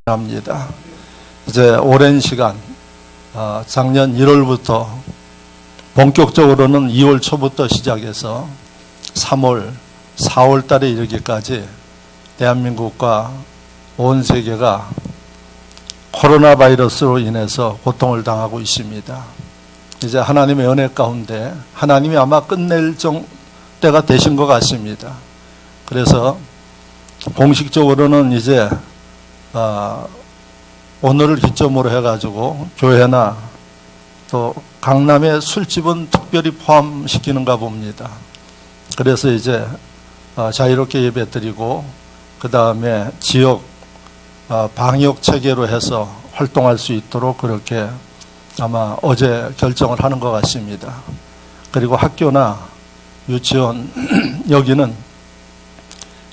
합니다. 이제 오랜 시간, 작년 1월부터 본격적으로는 2월 초부터 시작해서 3월, 4월 달에 이르기까지 대한민국과 온 세계가 코로나 바이러스로 인해서 고통을 당하고 있습니다. 이제 하나님의 은혜 가운데 하나님이 아마 끝낼 때가 되신 것 같습니다. 그래서 공식적으로는 이제 오늘을 기점으로 해가지고 교회나 또 강남의 술집은 특별히 포함시키는가 봅니다. 그래서 이제 자유롭게 예배드리고 그 다음에 지역 방역 체계로 해서 활동할 수 있도록 그렇게 아마 어제 결정을 하는 것 같습니다. 그리고 학교나 유치원 여기는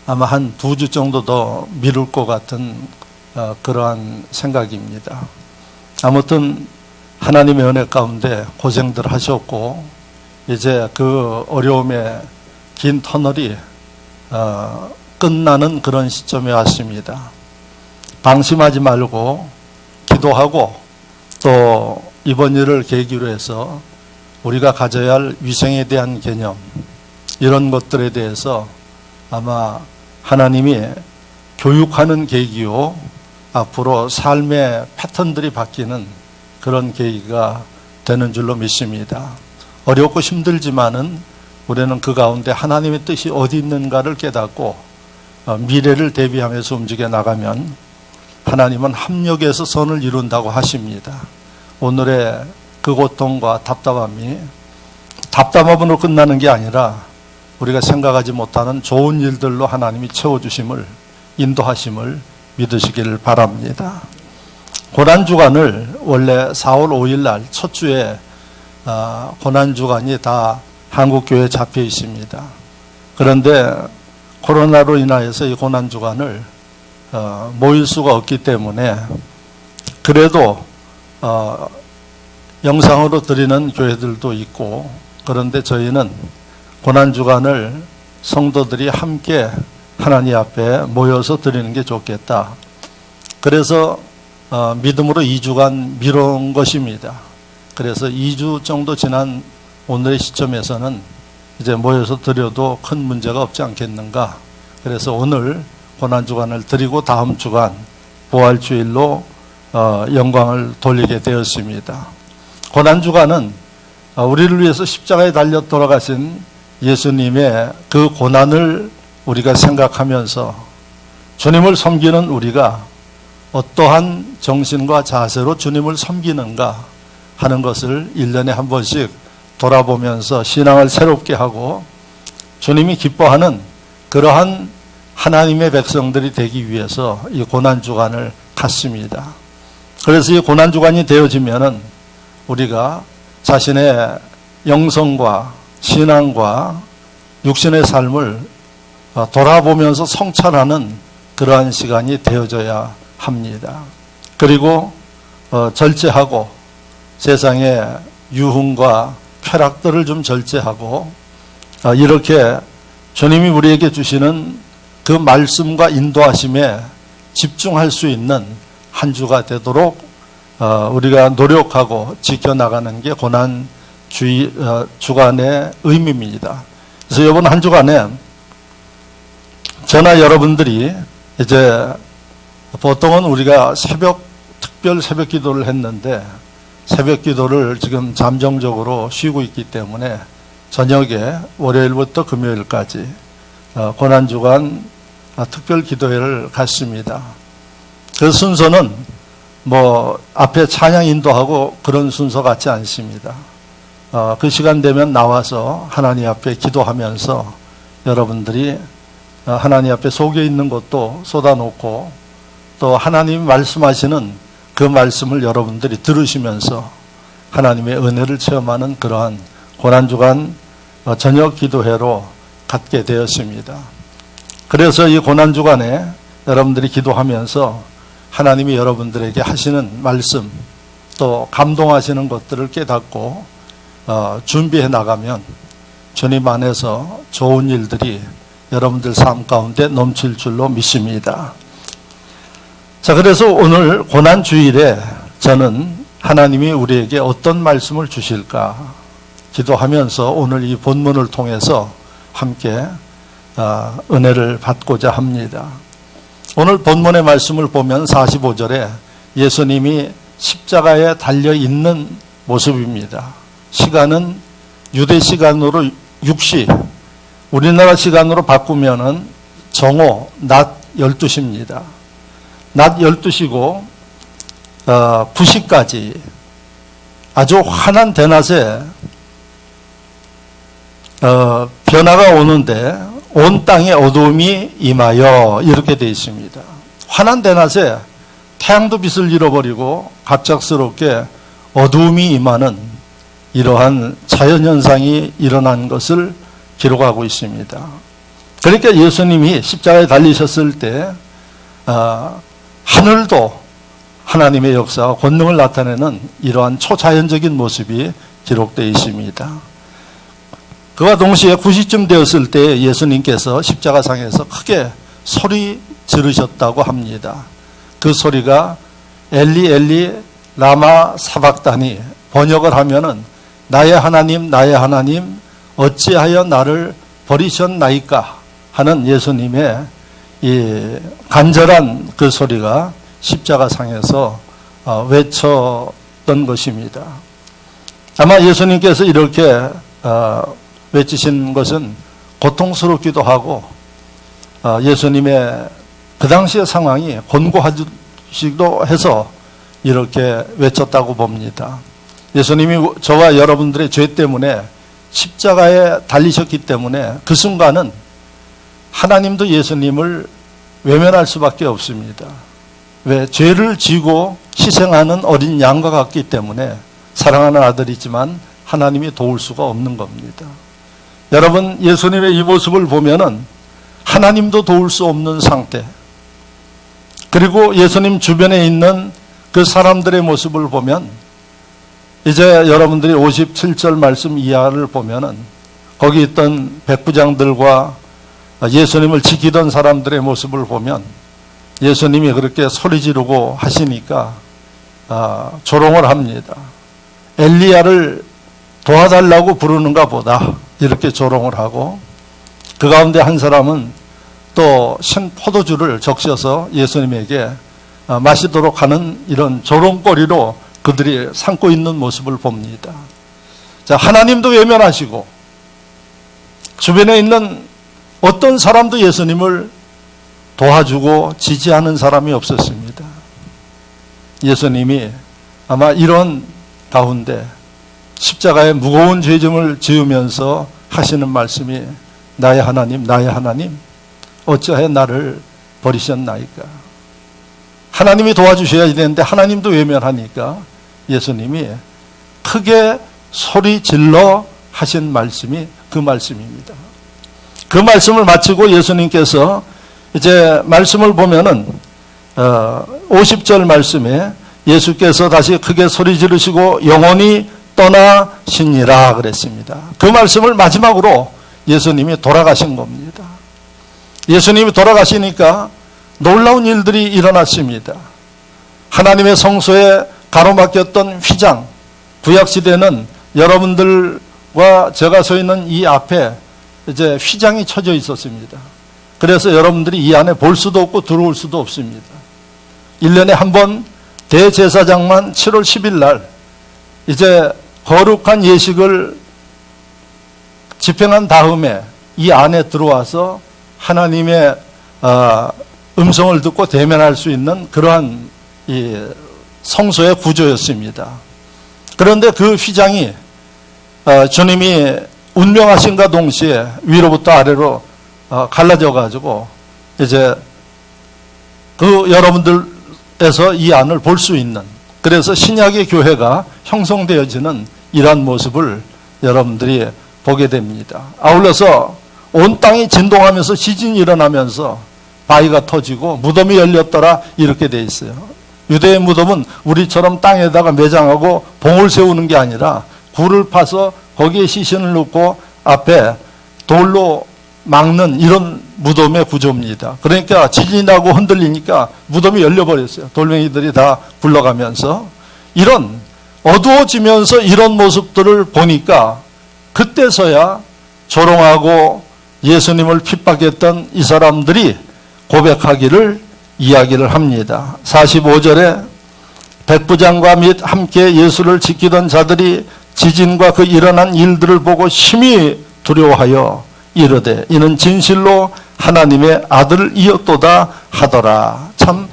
아마 한 2주 정도 더 미룰 것 같은 그러한 생각입니다. 아무튼 하나님의 은혜 가운데 고생들 하셨고 이제 그 어려움의 긴 터널이 끝나는 그런 시점에 왔습니다. 방심하지 말고 기도하고 또 이번 일을 계기로 해서 우리가 가져야 할 위생에 대한 개념 이런 것들에 대해서 아마 하나님이 교육하는 계기요 앞으로 삶의 패턴들이 바뀌는 그런 계기가 되는 줄로 믿습니다. 어렵고 힘들지만은 우리는 그 가운데 하나님의 뜻이 어디 있는가를 깨닫고 미래를 대비하면서 움직여 나가면 하나님은 합력에서 선을 이룬다고 하십니다. 오늘의 그 고통과 답답함으로 끝나는 게 아니라 우리가 생각하지 못하는 좋은 일들로 하나님이 채워주심을 인도하심을 믿으시기를 바랍니다. 고난주간을 원래 4월 5일 날 첫 주에 고난주간이 다 한국교회에 잡혀 있습니다. 그런데 코로나로 인하여서 이 고난주간을 모일 수가 없기 때문에 그래도 영상으로 드리는 교회들도 있고 그런데 저희는 고난주간을 성도들이 함께 하나님 앞에 모여서 드리는 게 좋겠다. 그래서 믿음으로 2주간 미뤄온 것입니다. 그래서 2주 정도 지난 오늘의 시점에서는 이제 모여서 드려도 큰 문제가 없지 않겠는가. 그래서 오늘 고난주간을 드리고 다음 주간 부활주일로 영광을 돌리게 되었습니다. 고난주간은 우리를 위해서 십자가에 달려 돌아가신 예수님의 그 고난을 우리가 생각하면서 주님을 섬기는 우리가 어떠한 정신과 자세로 주님을 섬기는가 하는 것을 1년에 한 번씩 돌아보면서 신앙을 새롭게 하고 주님이 기뻐하는 그러한 하나님의 백성들이 되기 위해서 이 고난주간을 갖습니다. 그래서 이 고난주간이 되어지면은 우리가 자신의 영성과 신앙과 육신의 삶을 돌아보면서 성찰하는 그러한 시간이 되어져야 합니다. 그리고 절제하고 세상의 유흥과 쾌락들을 좀 절제하고 이렇게 주님이 우리에게 주시는 그 말씀과 인도하심에 집중할 수 있는 한 주가 되도록 우리가 노력하고 지켜나가는 게 고난 주간의 의미입니다. 그래서 이번 한 주간에 저나 여러분들이 이제 보통은 우리가 특별 새벽 기도를 했는데 새벽 기도를 지금 잠정적으로 쉬고 있기 때문에 저녁에 월요일부터 금요일까지 고난주간 특별 기도회를 갖습니다. 그 순서는 앞에 찬양 인도하고 그런 순서 같지 않습니다. 그 시간 되면 나와서 하나님 앞에 기도하면서 여러분들이 하나님 앞에 속에 있는 것도 쏟아놓고 또 하나님이 말씀하시는 그 말씀을 여러분들이 들으시면서 하나님의 은혜를 체험하는 그러한 고난주간 저녁 기도회로 갖게 되었습니다. 그래서 이 고난주간에 여러분들이 기도하면서 하나님이 여러분들에게 하시는 말씀 또 감동하시는 것들을 깨닫고 준비해 나가면 주님 안에서 좋은 일들이 여러분들 삶 가운데 넘칠 줄로 믿습니다. 자, 그래서 오늘 고난주일에 저는 하나님이 우리에게 어떤 말씀을 주실까 기도하면서 오늘 이 본문을 통해서 함께 은혜를 받고자 합니다. 오늘 본문의 말씀을 보면 45절에 예수님이 십자가에 달려 있는 모습입니다. 시간은 유대 시간으로 6시, 우리나라 시간으로 바꾸면은 정오 낮 12시입니다. 낮 12시고 9시까지 아주 환한 대낮에 변화가 오는데 온 땅에 어두움이 임하여 이렇게 되어 있습니다. 환한 대낮에 태양도 빛을 잃어버리고 갑작스럽게 어두움이 임하는 이러한 자연현상이 일어난 것을 기록하고 있습니다. 그러니까 예수님이 십자가에 달리셨을 때 하늘도 하나님의 역사와 권능을 나타내는 이러한 초자연적인 모습이 기록되어 있습니다. 그와 동시에 9시쯤 되었을 때 예수님께서 십자가상에서 크게 소리 지르셨다고 합니다. 그 소리가 엘리 엘리 라마 사박다니, 번역을 하면은 나의 하나님 어찌하여 나를 버리셨나이까 하는 예수님의 이 간절한 그 소리가 십자가상에서 외쳤던 것입니다. 아마 예수님께서 이렇게 외치신 것은 고통스럽기도 하고 예수님의 그 당시의 상황이 곤고하기도 해서 이렇게 외쳤다고 봅니다. 예수님이 저와 여러분들의 죄 때문에 십자가에 달리셨기 때문에 그 순간은 하나님도 예수님을 외면할 수밖에 없습니다. 왜? 죄를 지고 희생하는 어린 양과 같기 때문에 사랑하는 아들이지만 하나님이 도울 수가 없는 겁니다. 여러분, 예수님의 이 모습을 보면은 하나님도 도울 수 없는 상태, 그리고 예수님 주변에 있는 그 사람들의 모습을 보면 이제 여러분들이 57절 말씀 이하를 보면은 거기 있던 백부장들과 예수님을 지키던 사람들의 모습을 보면 예수님이 그렇게 소리 지르고 하시니까 조롱을 합니다. 엘리야를 도와달라고 부르는가 보다 이렇게 조롱을 하고, 그 가운데 한 사람은 또 신 포도주를 적셔서 예수님에게 마시도록 하는 이런 조롱거리로 그들이 삼고 있는 모습을 봅니다. 자, 하나님도 외면하시고 주변에 있는 어떤 사람도 예수님을 도와주고 지지하는 사람이 없었습니다. 예수님이 아마 이런 가운데 십자가에 무거운 죄짐을 지으면서 하시는 말씀이 나의 하나님 어찌하여 나를 버리셨나이까. 하나님이 도와주셔야 되는데 하나님도 외면하니까 예수님이 크게 소리 질러 하신 말씀이 그 말씀입니다. 그 말씀을 마치고 예수님께서 이제 말씀을 보면은 50절 말씀에 예수께서 다시 크게 소리 지르시고 영원히 떠나시니라 그랬습니다. 그 말씀을 마지막으로 예수님이 돌아가신 겁니다. 예수님이 돌아가시니까 놀라운 일들이 일어났습니다. 하나님의 성소에 가로막혔던 휘장, 구약시대는 여러분들과 제가 서 있는 이 앞에 이제 휘장이 쳐져 있었습니다. 그래서 여러분들이 이 안에 볼 수도 없고 들어올 수도 없습니다. 1년에 한 번 대제사장만 7월 10일 날 이제 거룩한 예식을 집행한 다음에 이 안에 들어와서 하나님의 음성을 듣고 대면할 수 있는 그러한 이 성소의 구조였습니다. 그런데 그 휘장이 주님이 운명하신과 동시에 위로부터 아래로 갈라져 가지고 이제 그 여러분들에서 이 안을 볼 수 있는, 그래서 신약의 교회가 형성되어지는 이러한 모습을 여러분들이 보게 됩니다. 아울러서 온 땅이 진동하면서 지진이 일어나면서 바위가 터지고 무덤이 열렸더라 이렇게 돼 있어요. 유대의 무덤은 우리처럼 땅에다가 매장하고 봉을 세우는 게 아니라 굴을 파서 거기에 시신을 넣고 앞에 돌로 막는 이런 무덤의 구조입니다. 그러니까 지진이 나고 흔들리니까 무덤이 열려버렸어요. 돌멩이들이 다 굴러가면서. 이런 어두워지면서 이런 모습들을 보니까 그때서야 조롱하고 예수님을 핍박했던 이 사람들이 고백하기를 이야기를 합니다. 45절에 백부장과 및 함께 예수를 지키던 자들이 지진과 그 일어난 일들을 보고 심히 두려워하여 이르되 이는 진실로 하나님의 아들이었도다 하더라. 참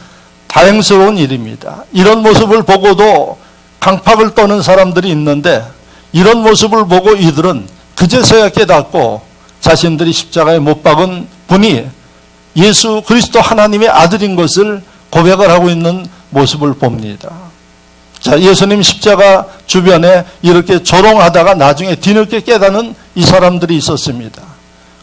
다행스러운 일입니다. 이런 모습을 보고도 강팍을 떠는 사람들이 있는데 이런 모습을 보고 이들은 그제서야 깨닫고 자신들이 십자가에 못 박은 분이 예수 그리스도 하나님의 아들인 것을 고백을 하고 있는 모습을 봅니다. 자, 예수님 십자가 주변에 이렇게 조롱하다가 나중에 뒤늦게 깨닫는 이 사람들이 있었습니다.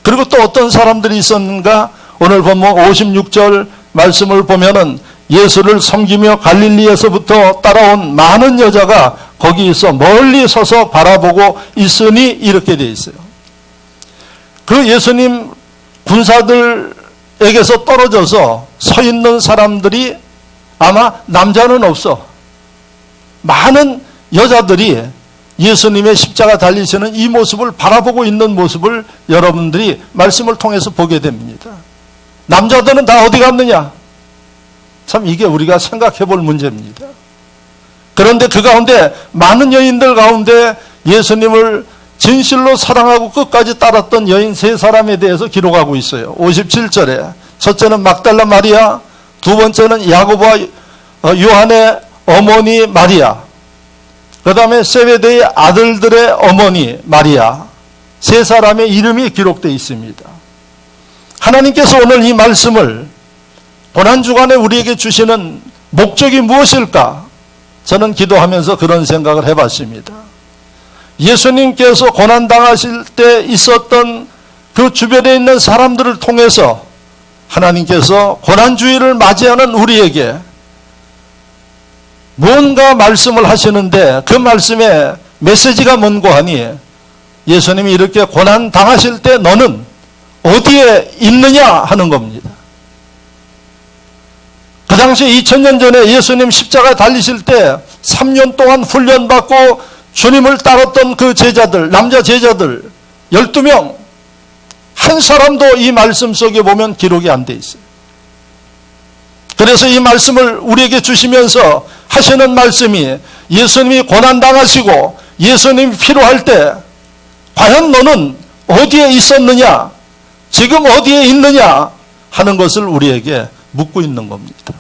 그리고 또 어떤 사람들이 있었는가? 오늘 본문 56절 말씀을 보면은 예수를 섬기며 갈릴리에서부터 따라온 많은 여자가 거기서 멀리 서서 바라보고 있으니 이렇게 되어 있어요. 그 예수님 군사들에게서 떨어져서 서 있는 사람들이 아마 남자는 없어. 많은 여자들이 예수님의 십자가 달리시는 이 모습을 바라보고 있는 모습을 여러분들이 말씀을 통해서 보게 됩니다. 남자들은 다 어디 갔느냐? 참 이게 우리가 생각해 볼 문제입니다. 그런데 그 가운데 많은 여인들 가운데 예수님을 진실로 사랑하고 끝까지 따랐던 여인 세 사람에 대해서 기록하고 있어요. 57절에 첫째는 막달라 마리아, 두 번째는 야고보와 요한의 어머니 마리아, 그 다음에 세베대의 아들들의 어머니 마리아, 세 사람의 이름이 기록되어 있습니다. 하나님께서 오늘 이 말씀을 고난주간에 우리에게 주시는 목적이 무엇일까? 저는 기도하면서 그런 생각을 해봤습니다. 예수님께서 고난당하실 때 있었던 그 주변에 있는 사람들을 통해서 하나님께서 고난주의를 맞이하는 우리에게 뭔가 말씀을 하시는데 그 말씀의 메시지가 뭔고 하니 예수님이 이렇게 고난당하실 때 너는 어디에 있느냐 하는 겁니다. 그 당시 2000년 전에 예수님 십자가에 달리실 때 3년 동안 훈련받고 주님을 따랐던 그 제자들, 남자 제자들 12명 한 사람도 이 말씀 속에 보면 기록이 안 돼 있어요. 그래서 이 말씀을 우리에게 주시면서 하시는 말씀이 예수님이 고난당하시고 예수님이 필요할 때 과연 너는 어디에 있었느냐, 지금 어디에 있느냐 하는 것을 우리에게 묻고 있는 겁니다.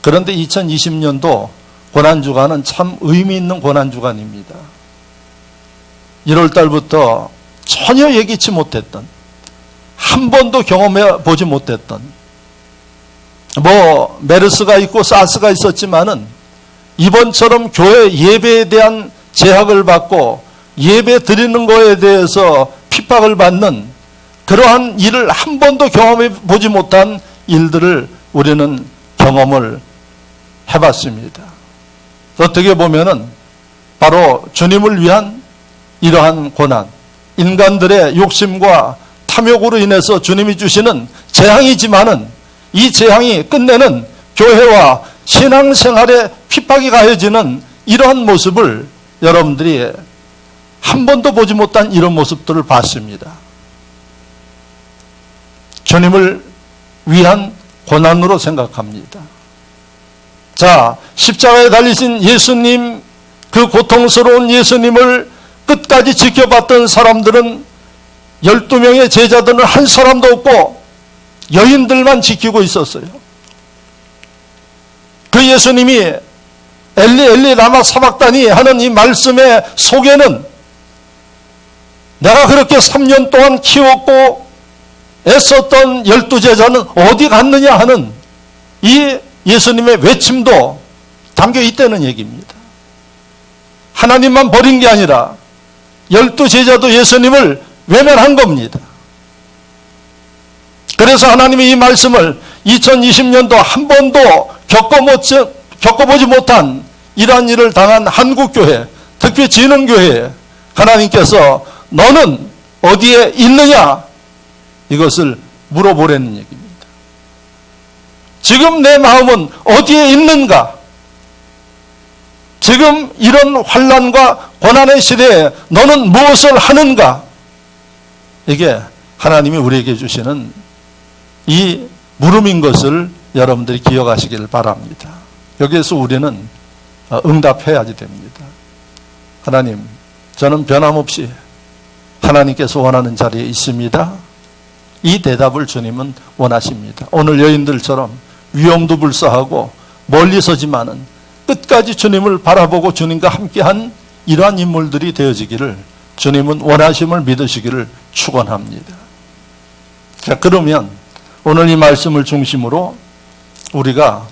그런데 2020년도 고난주간은 참 의미 있는 고난주간입니다. 1월 달부터 전혀 예기치 못했던, 한 번도 경험해 보지 못했던, 메르스가 있고 사스가 있었지만은 이번처럼 교회 예배에 대한 제약을 받고 예배 드리는 거에 대해서 핍박을 받는 그러한 일을 한 번도 경험해 보지 못한 일들을 우리는 경험을 해봤습니다. 어떻게 보면은 바로 주님을 위한 이러한 고난, 인간들의 욕심과 탐욕으로 인해서 주님이 주시는 재앙이지만은 이 재앙이 끝내는 교회와 신앙생활에 핍박이 가해지는 이러한 모습을 여러분들이 한 번도 보지 못한 이런 모습들을 봤습니다. 주님을 위한 고난으로 생각합니다. 자, 십자가에 달리신 예수님, 그 고통스러운 예수님을 끝까지 지켜봤던 사람들은 12명의 제자들은 한 사람도 없고 여인들만 지키고 있었어요. 그 예수님이 엘리 엘리 라마 사박다니 하는 이 말씀의 속에는 내가 그렇게 3년 동안 키웠고 애썼던 12제자는 어디 갔느냐 하는 이 예수님의 외침도 담겨 있다는 얘기입니다. 하나님만 버린 게 아니라 12제자도 예수님을 외면한 겁니다. 그래서 하나님이 이 말씀을 2020년도 한 번도 겪어보지 못한 이러한 일을 당한 한국교회, 특히 진흥교회에 하나님께서 너는 어디에 있느냐 이것을 물어보라는 얘기입니다. 지금 내 마음은 어디에 있는가? 지금 이런 환난과 고난의 시대에 너는 무엇을 하는가? 이게 하나님이 우리에게 주시는 이 물음인 것을 여러분들이 기억하시길 바랍니다. 여기에서 우리는 응답해야지 됩니다. 하나님, 저는 변함없이 하나님께서 원하는 자리에 있습니다. 이 대답을 주님은 원하십니다. 오늘 여인들처럼 위험도 불사하고 멀리 서지만은 끝까지 주님을 바라보고 주님과 함께한 이러한 인물들이 되어지기를 주님은 원하심을 믿으시기를 축원합니다. 자, 그러면 오늘 이 말씀을 중심으로 우리가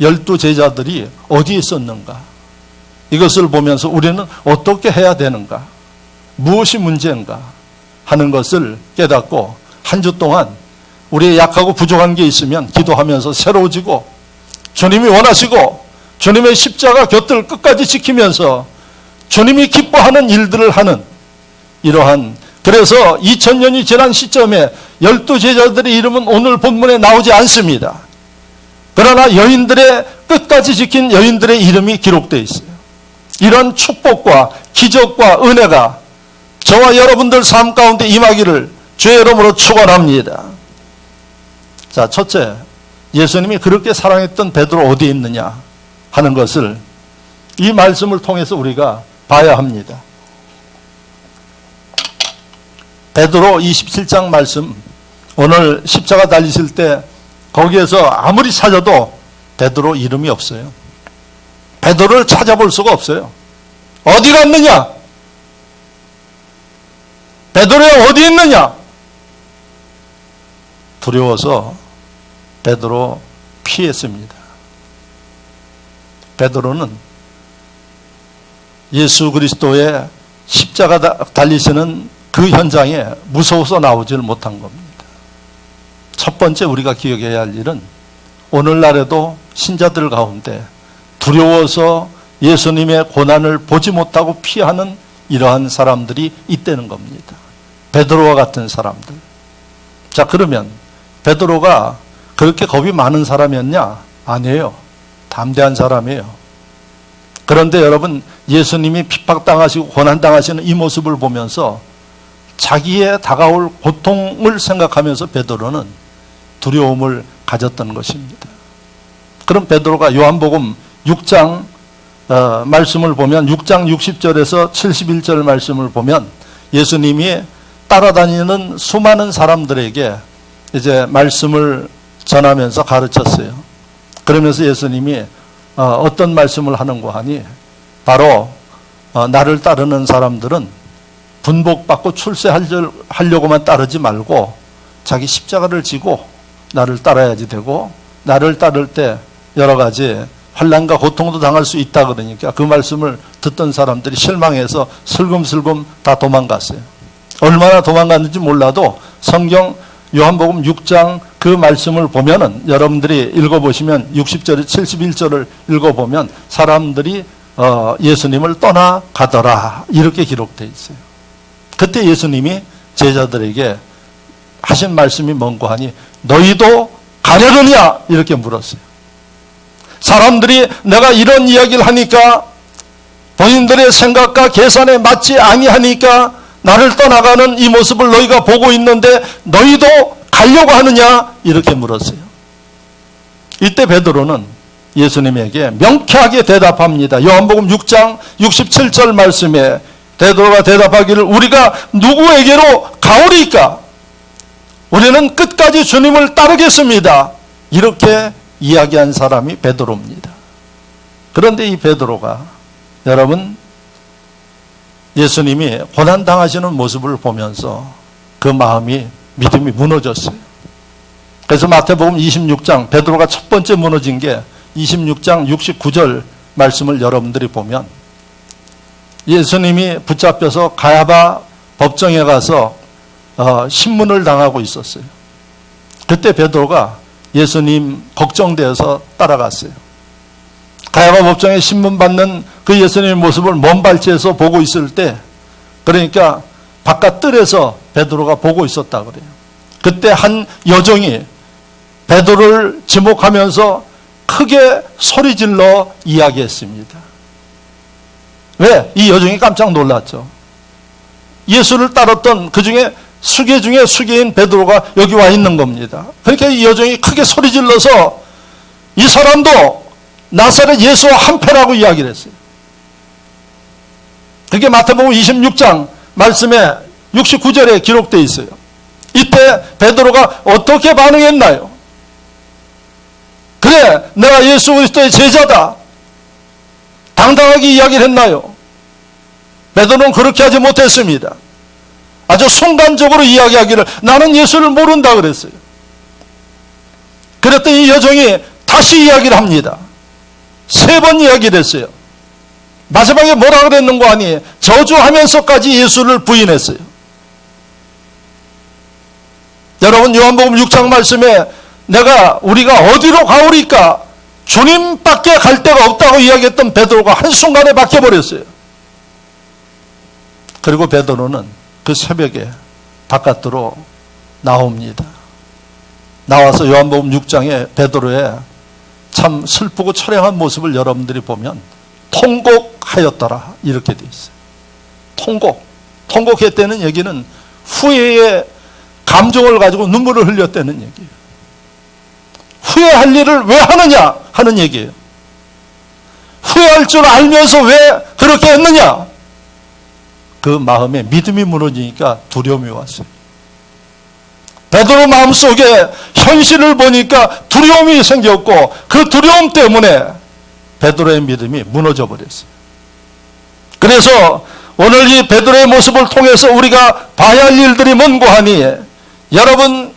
12 제자들이 어디에 있었는가? 이것을 보면서 우리는 어떻게 해야 되는가? 무엇이 문제인가? 하는 것을 깨닫고 한 주 동안 우리의 약하고 부족한 게 있으면 기도하면서 새로워지고 주님이 원하시고 주님의 십자가 곁을 끝까지 지키면서 주님이 기뻐하는 일들을 하는 이러한, 그래서 2000년이 지난 시점에 12 제자들의 이름은 오늘 본문에 나오지 않습니다. 그러나 여인들의 끝까지 지킨 여인들의 이름이 기록되어 있어요. 이런 축복과 기적과 은혜가 저와 여러분들 삶 가운데 임하기를 주의 이름으로 축원합니다. 자, 첫째, 예수님이 그렇게 사랑했던 베드로 어디에 있느냐 하는 것을 이 말씀을 통해서 우리가 봐야 합니다. 베드로 27장 말씀, 오늘 십자가 달리실 때 거기에서 아무리 찾아도 베드로 이름이 없어요. 베드로를 찾아볼 수가 없어요. 어디 갔느냐? 베드로야 어디 있느냐? 두려워서 베드로 피했습니다. 베드로는 예수 그리스도의 십자가 달리시는 그 현장에 무서워서 나오질 못한 겁니다. 첫 번째 우리가 기억해야 할 일은 오늘날에도 신자들 가운데 두려워서 예수님의 고난을 보지 못하고 피하는 이러한 사람들이 있다는 겁니다. 베드로와 같은 사람들. 자, 그러면 베드로가 그렇게 겁이 많은 사람이었냐? 아니에요. 담대한 사람이에요. 그런데 여러분, 예수님이 핍박당하시고 고난당하시는 이 모습을 보면서 자기의 다가올 고통을 생각하면서 베드로는 두려움을 가졌던 것입니다. 그럼 베드로가 요한복음 6장 말씀을 보면 6장 60절에서 71절 말씀을 보면 예수님이 따라다니는 수많은 사람들에게 이제 말씀을 전하면서 가르쳤어요. 그러면서 예수님이 어떤 말씀을 하는고 하니 바로 나를 따르는 사람들은 분복받고 출세하려고만 따르지 말고 자기 십자가를 지고 나를 따라야지 되고, 나를 따를 때 여러 가지 환난과 고통도 당할 수 있다 그러니까 그 말씀을 듣던 사람들이 실망해서 슬금슬금 다 도망갔어요. 얼마나 도망갔는지 몰라도 성경 요한복음 6장 그 말씀을 보면은 여러분들이 읽어보시면 60절에 71절을 읽어보면 사람들이 예수님을 떠나가더라 이렇게 기록되어 있어요. 그때 예수님이 제자들에게 하신 말씀이 뭔고 하니 너희도 가려느냐 이렇게 물었어요. 사람들이 내가 이런 이야기를 하니까 본인들의 생각과 계산에 맞지 아니하니까 나를 떠나가는 이 모습을 너희가 보고 있는데 너희도 가려고 하느냐 이렇게 물었어요. 이때 베드로는 예수님에게 명쾌하게 대답합니다. 요한복음 6장 67절 말씀에 베드로가 대답하기를 우리가 누구에게로 가오리까? 우리는 끝까지 주님을 따르겠습니다. 이렇게 이야기한 사람이 베드로입니다. 그런데 이 베드로가 여러분 예수님이 고난당하시는 모습을 보면서 그 마음이 믿음이 무너졌어요. 그래서 마태복음 26장 베드로가 첫 번째 무너진 게 26장 69절 말씀을 여러분들이 보면 예수님이 붙잡혀서 가야바 법정에 가서 신문을 당하고 있었어요. 그때 베드로가 예수님 걱정되어서 따라갔어요. 가야바 법정에 신문 받는 그 예수님의 모습을 먼 발치에서 보고 있을 때 그러니까 바깥 뜰에서 베드로가 보고 있었다 그래요. 그때 한 여종이 베드로를 지목하면서 크게 소리질러 이야기했습니다. 왜? 이 여종이 깜짝 놀랐죠. 예수를 따랐던 그 중에 수계 중에 수계인 베드로가 여기 와 있는 겁니다. 그러니까 이 여종이 크게 소리질러서 이 사람도 나사렛 예수와 한패라고 이야기를 했어요. 그게 마태복음 26장 말씀에 69절에 기록되어 있어요. 이때 베드로가 어떻게 반응했나요? 그래, 내가 예수 그리스도의 제자다, 당당하게 이야기를 했나요? 베드로는 그렇게 하지 못했습니다. 아주 순간적으로 이야기하기를 나는 예수를 모른다 그랬어요. 그랬더니 이 여종이 다시 이야기를 합니다. 3번 이야기를 했어요. 마지막에 뭐라 그랬는 거 아니에요? 저주하면서까지 예수를 부인했어요. 여러분, 요한복음 6장 말씀에 우리가 어디로 가오리까? 주님밖에 갈 데가 없다고 이야기했던 베드로가 한순간에 바뀌어버렸어요. 그리고 베드로는 그 새벽에 바깥으로 나옵니다. 나와서 요한복음 6장에 베드로의 참 슬프고 처량한 모습을 여러분들이 보면 통곡하였더라 이렇게 돼 있어요. 통곡했다는 얘기는 후회의 감정을 가지고 눈물을 흘렸다는 얘기예요. 후회할 일을 왜 하느냐 하는 얘기예요. 후회할 줄 알면서 왜 그렇게 했느냐? 그 마음에 믿음이 무너지니까 두려움이 왔어요. 베드로 마음속에 현실을 보니까 두려움이 생겼고 그 두려움 때문에 베드로의 믿음이 무너져 버렸어요. 그래서 오늘 이 베드로의 모습을 통해서 우리가 봐야 할 일들이 뭔고 하니, 여러분,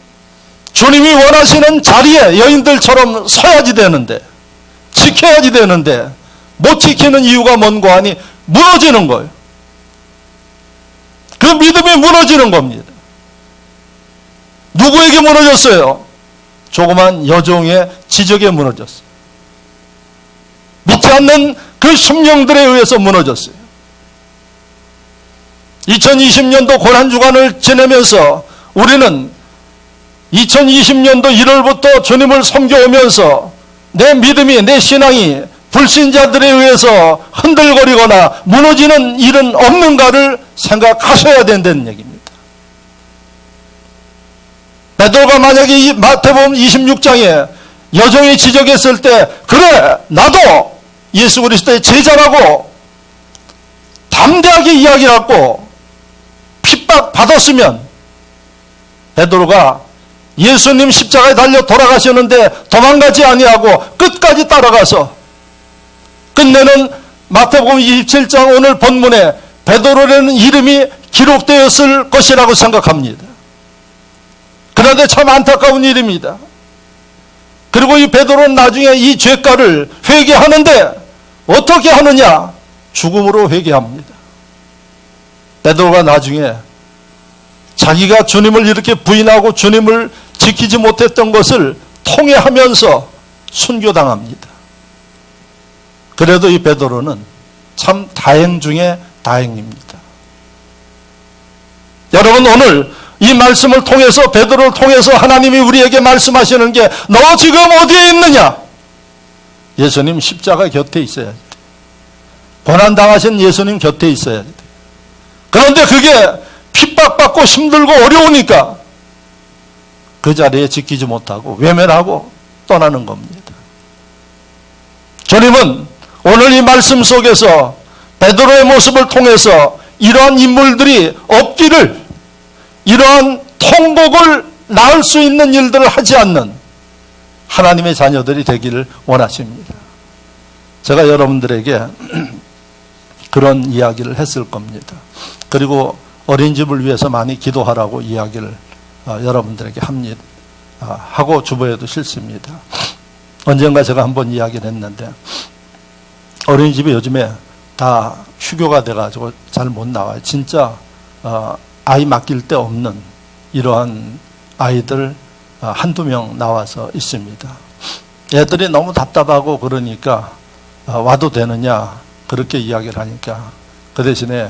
주님이 원하시는 자리에 여인들처럼 서야지 되는데, 지켜야지 되는데 못 지키는 이유가 뭔고 하니 무너지는 거예요. 그 믿음이 무너지는 겁니다. 누구에게 무너졌어요? 조그만 여종의 지적에 무너졌어요. 믿지 않는 그 심령들에 의해서 무너졌어요. 2020년도 고난주간을 지내면서 우리는 2020년도 1월부터 주님을 섬겨오면서 내 믿음이, 내 신앙이 불신자들에 의해서 흔들거리거나 무너지는 일은 없는가를 생각하셔야 된다는 얘기입니다. 베드로가 만약에 이 마태복음 26장에 여종이 지적했을 때, 그래, 나도 예수 그리스도의 제자라고 담대하게 이야기하고 핍박받았으면 베드로가 예수님 십자가에 달려 돌아가셨는데 도망가지 아니하고 끝까지 따라가서 끝내는 마태복음 27장 오늘 본문에 베드로라는 이름이 기록되었을 것이라고 생각합니다. 그런데 참 안타까운 일입니다. 그리고 이 베드로는 나중에 이 죄가를 회개하는데 어떻게 하느냐? 죽음으로 회개합니다. 베드로가 나중에 자기가 주님을 이렇게 부인하고 주님을 지키지 못했던 것을 통회하면서 순교당합니다. 그래도 이 베드로는 참 다행 중에 다행입니다. 여러분, 오늘 이 말씀을 통해서, 베드로를 통해서 하나님이 우리에게 말씀하시는 게, 너 지금 어디에 있느냐? 예수님 십자가 곁에 있어야 돼. 고난당하신 예수님 곁에 있어야 돼. 그런데 그게 핍박받고 힘들고 어려우니까 그 자리에 지키지 못하고 외면하고 떠나는 겁니다. 주님은 오늘 이 말씀 속에서 베드로의 모습을 통해서 이러한 인물들이 없기를, 이러한 통곡을 낳을 수 있는 일들을 하지 않는 하나님의 자녀들이 되기를 원하십니다. 제가 여러분들에게 그런 이야기를 했을 겁니다. 그리고 어린이집을 위해서 많이 기도하라고 이야기를 여러분들에게 합니다. 하고 주보에도 싫습니다. 언젠가 제가 한번 이야기를 했는데, 어린이집이 요즘에 다 휴교가 돼가지고 잘 못 나와요. 진짜 아이 맡길 데 없는 이러한 아이들 한두 명 나와서 있습니다. 애들이 너무 답답하고 그러니까 와도 되느냐 그렇게 이야기를 하니까 그 대신에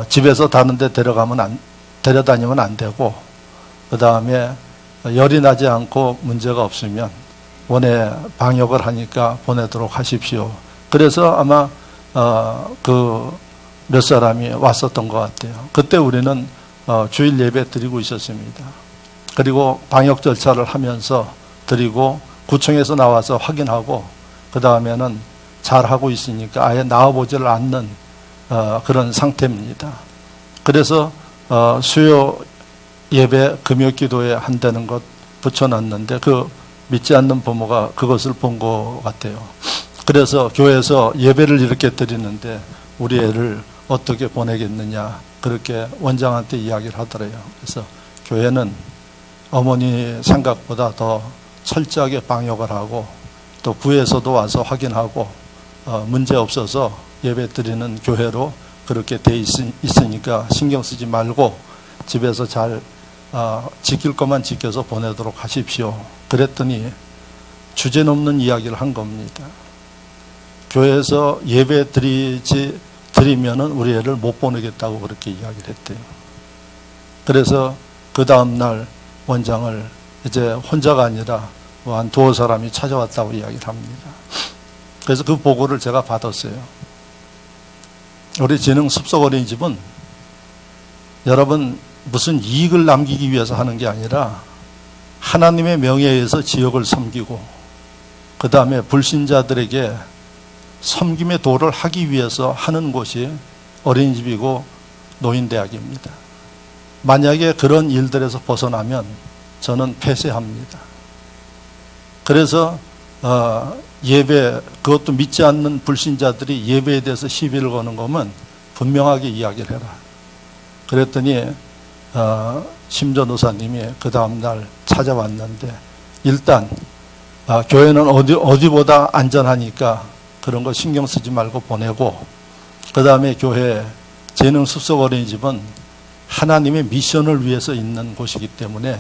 집에서 다른 데 데려다니면 안 되고 그 다음에 열이 나지 않고 문제가 없으면 원에 방역을 하니까 보내도록 하십시오. 그래서 아마 그 몇 사람이 왔었던 것 같아요. 그때 우리는 주일 예배 드리고 있었습니다. 그리고 방역 절차를 하면서 드리고 구청에서 나와서 확인하고 그 다음에는 잘하고 있으니까 아예 나와보지를 않는 그런 상태입니다. 그래서 수요 예배 금요 기도에 한다는 것 붙여놨는데 그 믿지 않는 부모가 그것을 본 것 같아요. 그래서 교회에서 예배를 이렇게 드리는데 우리 애를 어떻게 보내겠느냐 그렇게 원장한테 이야기를 하더래요. 그래서 교회는 어머니 생각보다 더 철저하게 방역을 하고 또 구에서도 와서 확인하고 문제 없어서 예배 드리는 교회로 그렇게 돼 있으니까 신경 쓰지 말고 집에서 잘 지킬 것만 지켜서 보내도록 하십시오. 그랬더니 주제넘는 이야기를 한 겁니다. 교회에서 예배 드리면은 우리 애를 못 보내겠다고 그렇게 이야기를 했대요. 그래서 그 다음날 원장을 이제 혼자가 아니라 한 두어 사람이 찾아왔다고 이야기를 합니다. 그래서 그 보고를 제가 받았어요. 우리 진흥 숲속 어린이집은 여러분 무슨 이익을 남기기 위해서 하는 게 아니라 하나님의 명예에 의해서 지역을 섬기고 그 다음에 불신자들에게 섬김의 도를 하기 위해서 하는 곳이 어린이집이고 노인대학입니다. 만약에 그런 일들에서 벗어나면 저는 폐쇄합니다. 그래서 예배, 그것도 믿지 않는 불신자들이 예배에 대해서 시비를 거는 거면 분명하게 이야기를 해라. 그랬더니 심 전도사님이 그 다음날 찾아왔는데 일단 교회는 어디보다 안전하니까 그런 거 신경 쓰지 말고 보내고 그 다음에 교회 재능 숲속 어린이집은 하나님의 미션을 위해서 있는 곳이기 때문에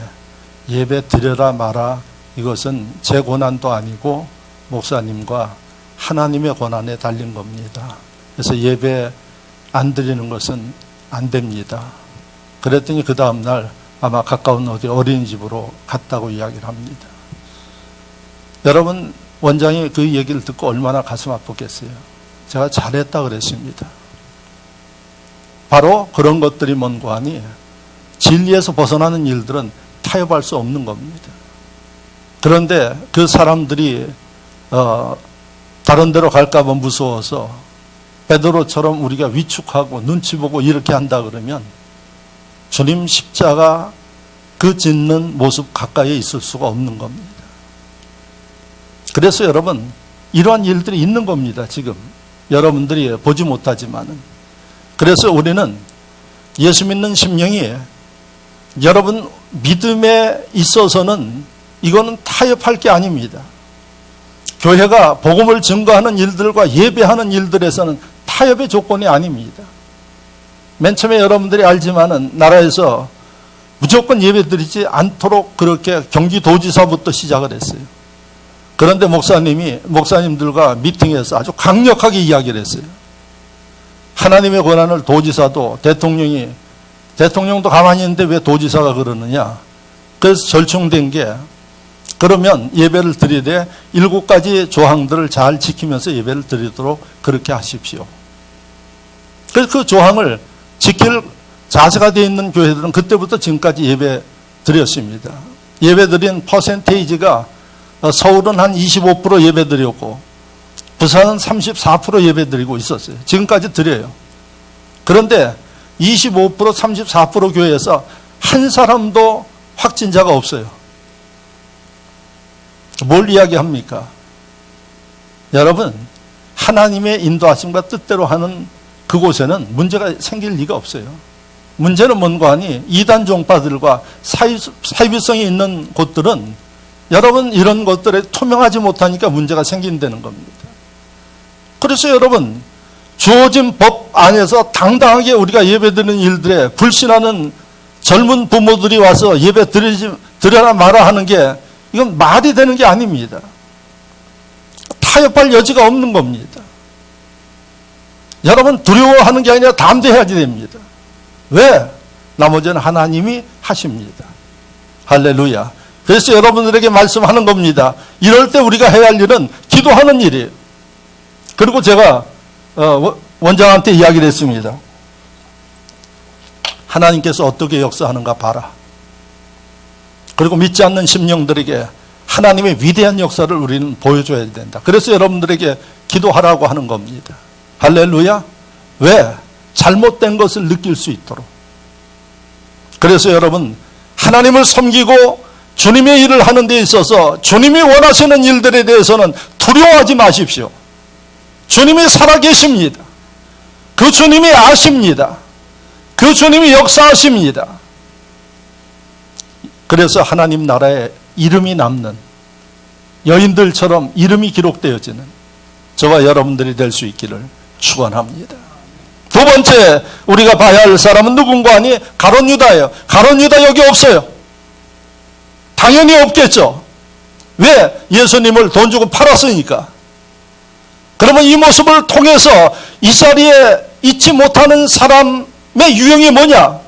예배 드려라 마라 이것은 제 권한도 아니고 목사님과 하나님의 권한에 달린 겁니다. 그래서 예배 안 드리는 것은 안 됩니다. 그랬더니 그 다음날 아마 가까운 어디 어린이집으로 갔다고 이야기를 합니다. 여러분 원장이 그 얘기를 듣고 얼마나 가슴 아팠겠어요. 제가 잘했다 그랬습니다. 바로 그런 것들이 뭔고 하니 진리에서 벗어나는 일들은 타협할 수 없는 겁니다. 그런데 그 사람들이 다른 데로 갈까 봐 무서워서 베드로처럼 우리가 위축하고 눈치 보고 이렇게 한다 그러면 주님 십자가 그 짓는 모습 가까이에 있을 수가 없는 겁니다. 그래서 여러분 이러한 일들이 있는 겁니다. 지금 여러분들이 보지 못하지만은. 그래서 우리는 예수 믿는 심령이 여러분 믿음에 있어서는 이거는 타협할 게 아닙니다. 교회가 복음을 증거하는 일들과 예배하는 일들에서는 타협의 조건이 아닙니다. 맨 처음에 여러분들이 알지만은 나라에서 무조건 예배 드리지 않도록 그렇게 경기도지사부터 시작을 했어요. 그런데 목사님들과 미팅에서 아주 강력하게 이야기를 했어요. 하나님의 권한을 도지사도 대통령도 가만히 있는데 왜 도지사가 그러느냐. 그래서 절충된 게 그러면 예배를 드리되 7가지 조항들을 잘 지키면서 예배를 드리도록 그렇게 하십시오. 그래서 그 조항을 지킬 자세가 되어 있는 교회들은 그때부터 지금까지 예배 드렸습니다. 예배 드린 퍼센테이지가 서울은 한 25% 예배 드렸고 부산은 34% 예배 드리고 있었어요. 지금까지 드려요. 그런데 25% 34% 교회에서 한 사람도 확진자가 없어요. 뭘 이야기합니까? 여러분 하나님의 인도하심과 뜻대로 하는 그곳에는 문제가 생길 리가 없어요. 문제는 뭔가 하니 이단 종파들과 사이비성이 있는 곳들은 여러분 이런 것들에 투명하지 못하니까 문제가 생긴다는 겁니다. 그래서 여러분 주어진 법 안에서 당당하게 우리가 예배드리는 일들에 불신하는 젊은 부모들이 와서 예배 드려라 마라 하는 게 이건 말이 되는 게 아닙니다. 타협할 여지가 없는 겁니다. 여러분 두려워하는 게 아니라 담대해야지 됩니다. 왜? 나머지는 하나님이 하십니다. 할렐루야. 그래서 여러분들에게 말씀하는 겁니다. 이럴 때 우리가 해야 할 일은 기도하는 일이에요. 그리고 제가 원장한테 이야기를 했습니다. 하나님께서 어떻게 역사하는가 봐라. 그리고 믿지 않는 심령들에게 하나님의 위대한 역사를 우리는 보여줘야 된다. 그래서 여러분들에게 기도하라고 하는 겁니다. 할렐루야. 왜? 잘못된 것을 느낄 수 있도록. 그래서 여러분, 하나님을 섬기고 주님의 일을 하는 데 있어서 주님이 원하시는 일들에 대해서는 두려워하지 마십시오. 주님이 살아계십니다. 그 주님이 아십니다. 그 주님이 역사하십니다. 그래서 하나님 나라에 이름이 남는 여인들처럼 이름이 기록되어지는 저와 여러분들이 될 수 있기를 축원합니다. 두 번째 우리가 봐야 할 사람은 누군가 하니 가룟 유다예요. 가룟 유다 여기 없어요. 당연히 없겠죠. 왜? 예수님을 돈 주고 팔았으니까. 그러면 이 모습을 통해서 이 자리에 있지 못하는 사람의 유형이 뭐냐?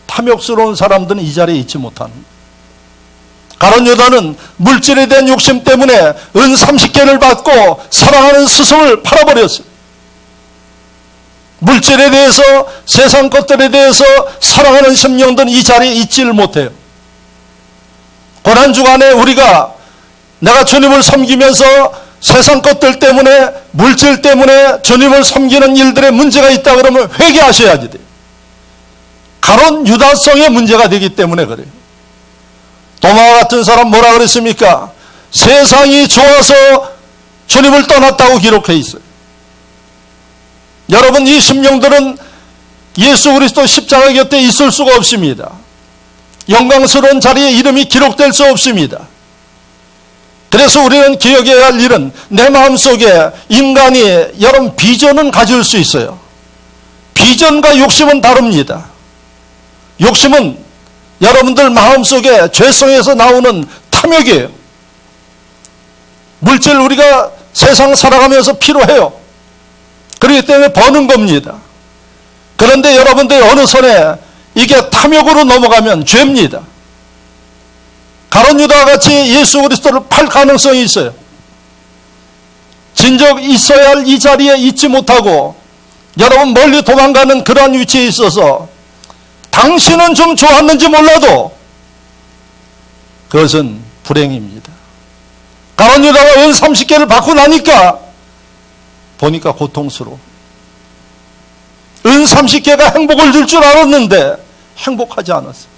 탐욕스러운 사람들은 이 자리에 있지 못하는. 가룟 유다는 물질에 대한 욕심 때문에 은 30개를 받고 사랑하는 스승을 팔아버렸어요. 물질에 대해서, 세상 것들에 대해서 사랑하는 심령들은 이 자리에 있지를 못해요. 고난주간에 우리가 내가 주님을 섬기면서 세상 것들 때문에, 물질 때문에 주님을 섬기는 일들에 문제가 있다 그러면 회개하셔야지 돼요. 가룟 유다성의 문제가 되기 때문에 그래요. 도마와 같은 사람 뭐라 그랬습니까? 세상이 좋아서 주님을 떠났다고 기록해 있어요. 여러분, 이 심령들은 예수 그리스도 십자가 곁에 있을 수가 없습니다. 영광스러운 자리에 이름이 기록될 수 없습니다. 그래서 우리는 기억해야 할 일은 내 마음속에 인간이 여러분 비전은 가질 수 있어요. 비전과 욕심은 다릅니다. 욕심은 여러분들 마음속에 죄성에서 나오는 탐욕이에요. 물질 우리가 세상 살아가면서 필요해요. 그렇기 때문에 버는 겁니다. 그런데 여러분들 어느 선에 이게 탐욕으로 넘어가면 죄입니다. 가룟 유다와 같이 예수 그리스도를 팔 가능성이 있어요. 진정 있어야 할 이 자리에 있지 못하고 여러분 멀리 도망가는 그러한 위치에 있어서 당신은 좀 좋았는지 몰라도 그것은 불행입니다. 가룟 유다가 은 30개를 받고 나니까 보니까 고통스러워. 은 30개가 행복을 줄 줄 알았는데 행복하지 않았어요.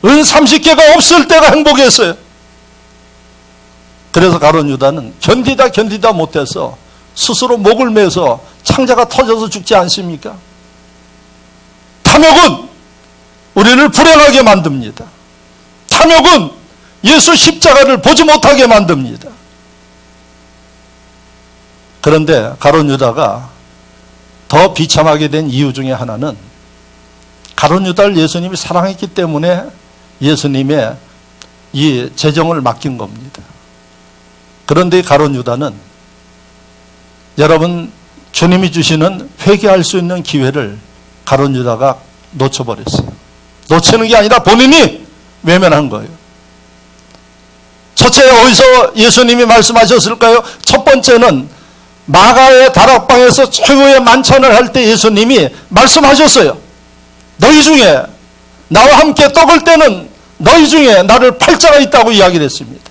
은 30개가 없을 때가 행복했어요. 그래서 가룟 유다는 견디다 못해서 스스로 목을 매서 창자가 터져서 죽지 않습니까? 탐욕은 우리를 불행하게 만듭니다. 탐욕은 예수 십자가를 보지 못하게 만듭니다. 그런데 가룟 유다가 더 비참하게 된 이유 중에 하나는 가룟 유다를 예수님이 사랑했기 때문에 예수님의 이 재정을 맡긴 겁니다. 그런데 가룟 유다는 여러분 주님이 주시는 회개할 수 있는 기회를 가룟 유다가 놓쳐버렸어요. 놓치는 게 아니라 본인이 외면한 거예요. 첫째, 어디서 예수님이 말씀하셨을까요? 첫 번째는 마가의 다락방에서 최후의 만찬을 할 때 예수님이 말씀하셨어요. 너희 중에 나와 함께 떡을 떼는 너희 중에 나를 팔 자가 있다고 이야기를 했습니다.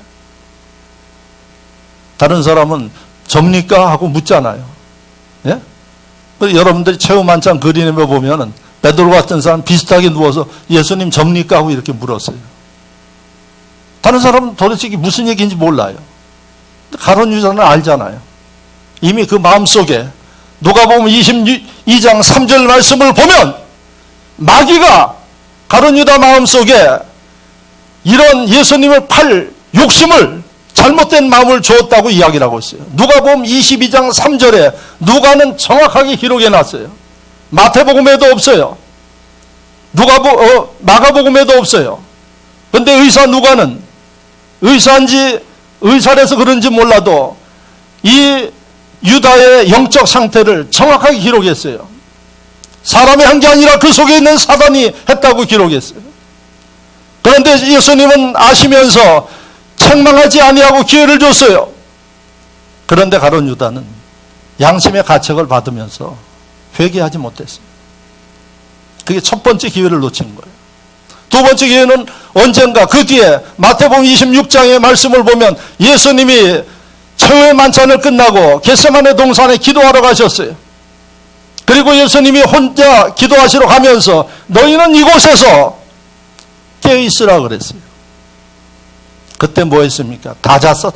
다른 사람은 접니까? 하고 묻잖아요. 예? 여러분들이 최후 만찬 그림에 보면은 베드로 같은 사람 비슷하게 누워서 예수님 접니까? 하고 이렇게 물었어요. 다른 사람은 도대체 이게 무슨 얘기인지 몰라요. 가룟 유다는 알잖아요. 이미 그 마음속에 누가복음 22장 3절 말씀을 보면 마귀가 가룟 유다 마음속에 이런 예수님을 팔 욕심을 잘못된 마음을 주었다고 이야기를 하고 있어요. 누가복음 22장 3절에 누가는 정확하게 기록해 놨어요. 마태복음에도 없어요. 마가복음에도 없어요. 그런데 의사 누가는 의사인지 의사라서 그런지 몰라도 이 유다의 영적 상태를 정확하게 기록했어요. 사람이 한 게 아니라 그 속에 있는 사단이 했다고 기록했어요. 그런데 예수님은 아시면서 책망하지 아니하고 기회를 줬어요. 그런데 가룟 유다는 양심의 가책을 받으면서 회개하지 못했어요. 그게 첫 번째 기회를 놓친 거예요. 두 번째 기회는 언젠가 그 뒤에 마태복음 26장의 말씀을 보면 예수님이 최후의 만찬을 끝나고 겟세마네 동산에 기도하러 가셨어요. 그리고 예수님이 혼자 기도하시러 가면서 너희는 이곳에서 깨어있으라 그랬어요. 그때 뭐 했습니까? 다 잤어.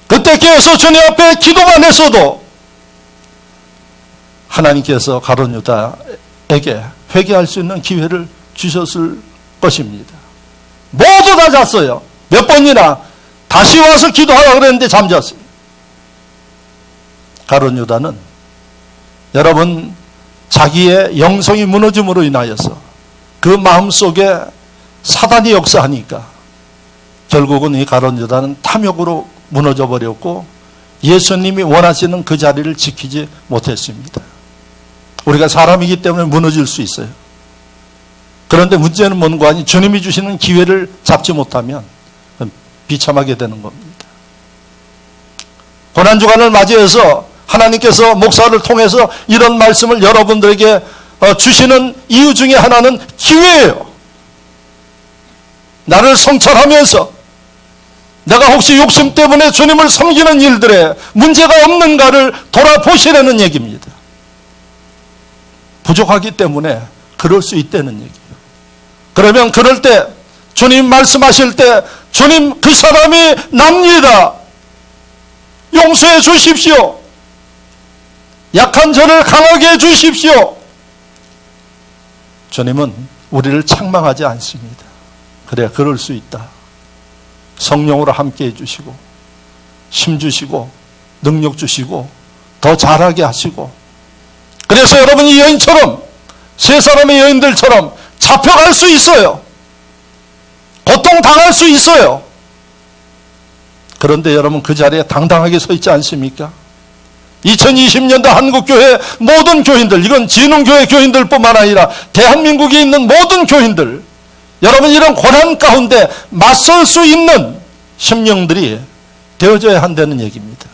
그때 깨어서 주님 앞에 기도만 했어도 하나님께서 가룟 유다에게 회개할 수 있는 기회를 주셨을 것입니다. 모두 다 잤어요. 몇 번이나 다시 와서 기도하라 그랬는데 잠잤어요. 가룟 유다는 여러분 자기의 영성이 무너짐으로 인하여서 그 마음속에 사단이 역사하니까 결국은 이 가룟 유다는 탐욕으로 무너져 버렸고 예수님이 원하시는 그 자리를 지키지 못했습니다. 우리가 사람이기 때문에 무너질 수 있어요. 그런데 문제는 뭔가 아니 주님이 주시는 기회를 잡지 못하면 비참하게 되는 겁니다. 고난주간을 맞이해서 하나님께서 목사를 통해서 이런 말씀을 여러분들에게 주시는 이유 중에 하나는 기회예요. 나를 성찰하면서 내가 혹시 욕심 때문에 주님을 섬기는 일들에 문제가 없는가를 돌아보시라는 얘기입니다. 부족하기 때문에 그럴 수 있다는 얘기예요. 그러면 그럴 때 주님 말씀하실 때 주님 그 사람이 납니다. 용서해 주십시오. 약한 저를 강하게 해 주십시오. 주님은 우리를 책망하지 않습니다. 그래 그럴 수 있다. 성령으로 함께 해주시고 힘 주시고 능력 주시고 더 잘하게 하시고 그래서 여러분 이 여인처럼 세 사람의 여인들처럼 잡혀갈 수 있어요. 고통당할 수 있어요. 그런데 여러분 그 자리에 당당하게 서 있지 않습니까? 2020년도 한국교회 모든 교인들, 이건 진흥교회 교인들뿐만 아니라 대한민국에 있는 모든 교인들, 여러분 이런 고난 가운데 맞설 수 있는 심령들이 되어져야 한다는 얘기입니다.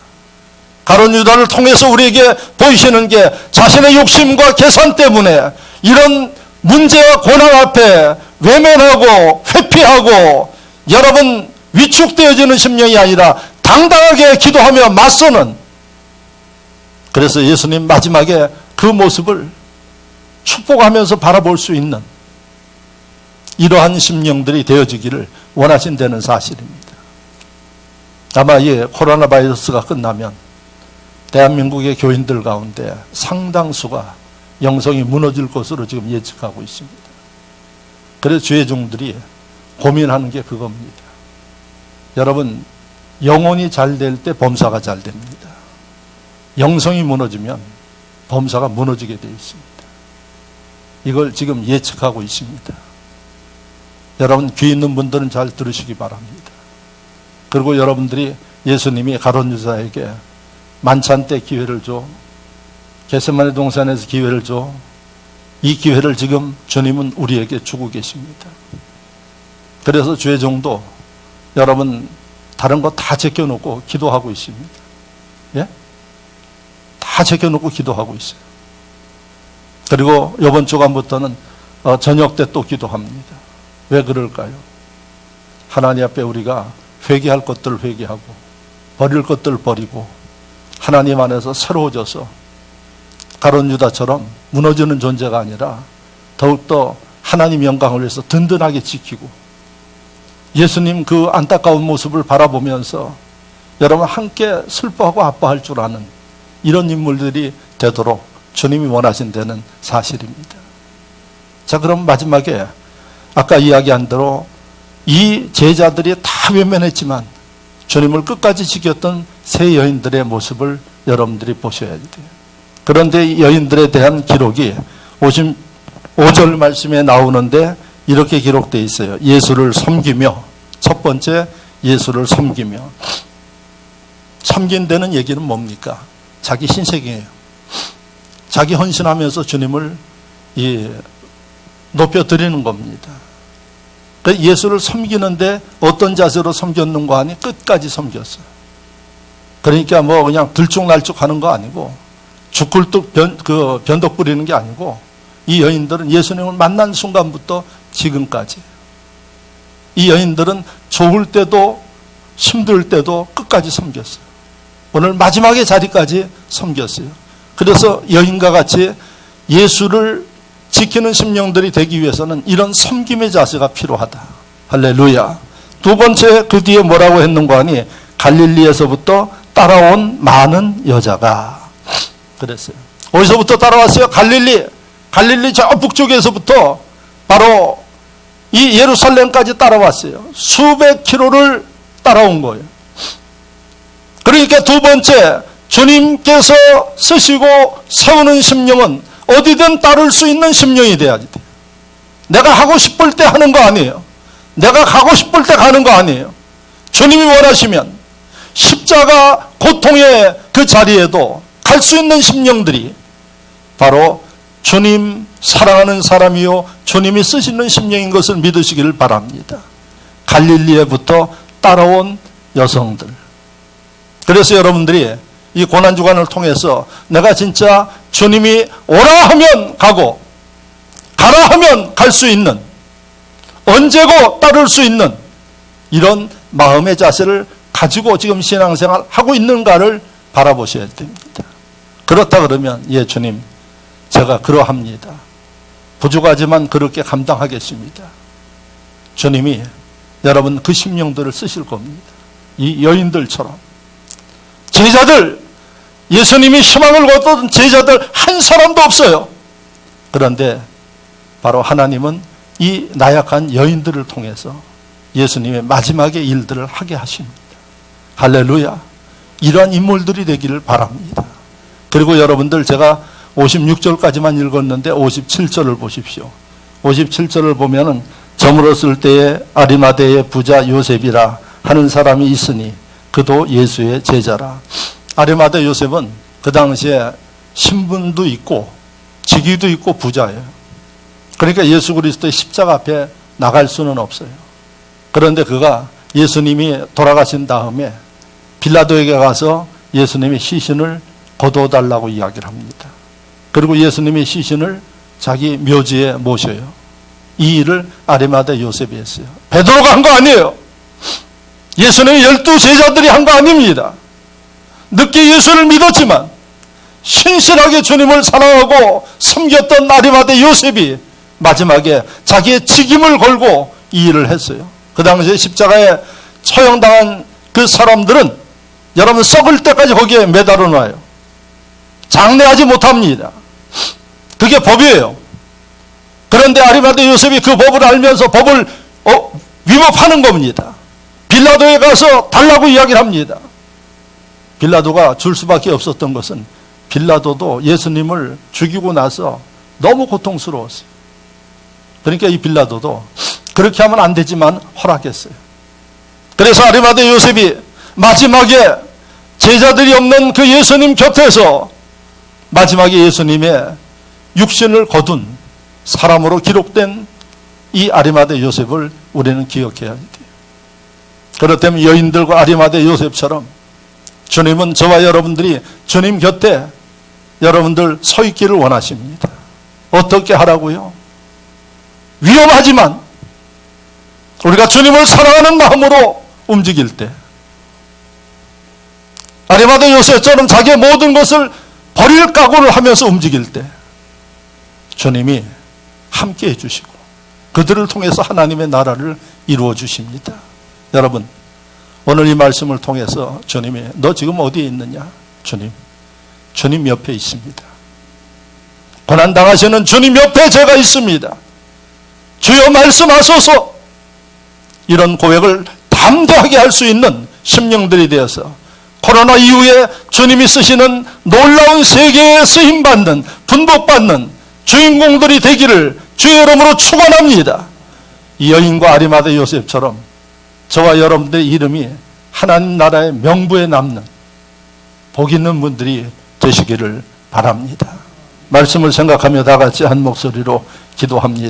가룟 유다를 통해서 우리에게 보이시는 게 자신의 욕심과 계산 때문에 이런 문제와 고난 앞에 외면하고 회피하고 여러분 위축되어지는 심령이 아니라 당당하게 기도하며 맞서는, 그래서 예수님 마지막에 그 모습을 축복하면서 바라볼 수 있는 이러한 심령들이 되어지기를 원하신다는 사실입니다. 아마 이 코로나 바이러스가 끝나면 대한민국의 교인들 가운데 상당수가 영성이 무너질 것으로 지금 예측하고 있습니다. 그래서 주의 종들이 고민하는 게 그겁니다. 여러분, 영혼이 잘 될 때 범사가 잘 됩니다. 영성이 무너지면 범사가 무너지게 되어 있습니다. 이걸 지금 예측하고 있습니다. 여러분 귀 있는 분들은 잘 들으시기 바랍니다. 그리고 여러분들이 예수님이 가룟 유다에게 만찬 때 기회를 줘, 겟세마네 동산에서 기회를 줘, 이 기회를 지금 주님은 우리에게 주고 계십니다. 그래서 주의 종도 여러분 다른 거 다 제껴놓고 기도하고 있습니다. 예? 다 제껴놓고 기도하고 있어요. 그리고 이번 주간부터는 저녁 때 또 기도합니다. 왜 그럴까요? 하나님 앞에 우리가 회개할 것들을 회개하고 버릴 것들을 버리고 하나님 안에서 새로워져서 가룟 유다처럼 무너지는 존재가 아니라 더욱더 하나님 영광을 위해서 든든하게 지키고 예수님 그 안타까운 모습을 바라보면서 여러분 함께 슬퍼하고 아파할 줄 아는 이런 인물들이 되도록 주님이 원하신다는 사실입니다. 자, 그럼 마지막에 아까 이야기한 대로 이 제자들이 다 외면했지만 주님을 끝까지 지켰던 세 여인들의 모습을 여러분들이 보셔야 돼요. 그런데 이 여인들에 대한 기록이 55절 말씀에 나오는데 이렇게 기록되어 있어요. 예수를 섬기며, 첫 번째 예수를 섬기며. 섬긴다는 얘기는 뭡니까? 자기 신세계예요. 자기 헌신하면서 주님을 높여드리는 겁니다. 그 예수를 섬기는데 어떤 자세로 섬겼는가 하니 끝까지 섬겼어요. 그러니까 뭐 그냥 들쭉날쭉 하는 거 아니고 죽굴뚝 변덕 부리는 게 아니고 이 여인들은 예수님을 만난 순간부터 지금까지 이 여인들은 좋을 때도 힘들 때도 끝까지 섬겼어요. 오늘 마지막의 자리까지 섬겼어요. 그래서 여인과 같이 예수를 지키는 심령들이 되기 위해서는 이런 섬김의 자세가 필요하다. 할렐루야. 두 번째 그 뒤에 뭐라고 했는가 하니 갈릴리에서부터 따라온 많은 여자가 그랬어요. 어디서부터 따라왔어요? 갈릴리 저 북쪽에서부터 바로 이 예루살렘까지 따라왔어요. 수백 킬로를 따라온 거예요. 그러니까 두 번째 주님께서 쓰시고 세우는 심령은 어디든 따를 수 있는 심령이 돼야지 돼요. 내가 하고 싶을 때 하는 거 아니에요. 내가 가고 싶을 때 가는 거 아니에요. 주님이 원하시면 십자가 고통의 그 자리에도 갈 수 있는 심령들이 바로 주님 사랑하는 사람이요 주님이 쓰시는 심령인 것을 믿으시기를 바랍니다. 갈릴리에부터 따라온 여성들. 그래서 여러분들이 이 고난주간을 통해서 내가 진짜 주님이 오라 하면 가고 가라 하면 갈 수 있는 언제고 따를 수 있는 이런 마음의 자세를 가지고 지금 신앙생활 하고 있는가를 바라보셔야 됩니다. 그렇다 그러면 예 주님 제가 그러합니다. 부족하지만 그렇게 감당하겠습니다. 주님이 여러분 그 심령들을 쓰실 겁니다. 이 여인들처럼 제자들 예수님이 희망을 거둔 제자들 한 사람도 없어요. 그런데 바로 하나님은 이 나약한 여인들을 통해서 예수님의 마지막의 일들을 하게 하십니다. 할렐루야. 이러한 인물들이 되기를 바랍니다. 그리고 여러분들 제가 56절까지만 읽었는데 57절을 보십시오. 57절을 보면은 저물었을 때에 아리마대의 부자 요셉이라 하는 사람이 있으니 그도 예수의 제자라. 아리마대 요셉은 그 당시에 신분도 있고 직위도 있고 부자예요. 그러니까 예수 그리스도의 십자가 앞에 나갈 수는 없어요. 그런데 그가 예수님이 돌아가신 다음에 빌라도에게 가서 예수님의 시신을 거둬달라고 이야기를 합니다. 그리고 예수님의 시신을 자기 묘지에 모셔요. 이 일을 아리마대 요셉이 했어요. 베드로가 한 거 아니에요. 예수님의 12제자들이 한 거 아닙니다. 늦게 예수를 믿었지만 신실하게 주님을 사랑하고 섬겼던 아리마대 요셉이 마지막에 자기의 직임을 걸고 이 일을 했어요. 그 당시에 십자가에 처형당한 그 사람들은 여러분 썩을 때까지 거기에 매달아 놔요. 장례하지 못합니다. 그게 법이에요. 그런데 아리마대 요셉이 그 법을 알면서 법을 위법하는 겁니다. 빌라도에 가서 달라고 이야기를 합니다. 빌라도가 줄 수밖에 없었던 것은 빌라도도 예수님을 죽이고 나서 너무 고통스러웠어요. 그러니까 이 빌라도도 그렇게 하면 안 되지만 허락했어요. 그래서 아리마대 요셉이 마지막에 제자들이 없는 그 예수님 곁에서 마지막에 예수님의 육신을 거둔 사람으로 기록된 이 아리마대 요셉을 우리는 기억해야 돼요. 그렇다면 여인들과 아리마대 요셉처럼 주님은 저와 여러분들이 주님 곁에 여러분들 서 있기를 원하십니다. 어떻게 하라고요? 위험하지만 우리가 주님을 사랑하는 마음으로 움직일 때 아리마대 요셉처럼 자기의 모든 것을 버릴 각오를 하면서 움직일 때 주님이 함께 해주시고 그들을 통해서 하나님의 나라를 이루어 주십니다. 여러분 오늘 이 말씀을 통해서 주님이 너 지금 어디에 있느냐? 주님 옆에 있습니다. 고난당하시는 주님 옆에 제가 있습니다. 주여 말씀하소서. 이런 고백을 담대하게 할 수 있는 심령들이 되어서 코로나 이후에 주님이 쓰시는 놀라운 세계에 쓰임받는 분복받는 주인공들이 되기를 주의 이름으로 축원합니다. 이 여인과 아리마대 요셉처럼 저와 여러분들의 이름이 하나님 나라의 명부에 남는 복 있는 분들이 되시기를 바랍니다. 말씀을 생각하며 다 같이 한 목소리로 기도합니다.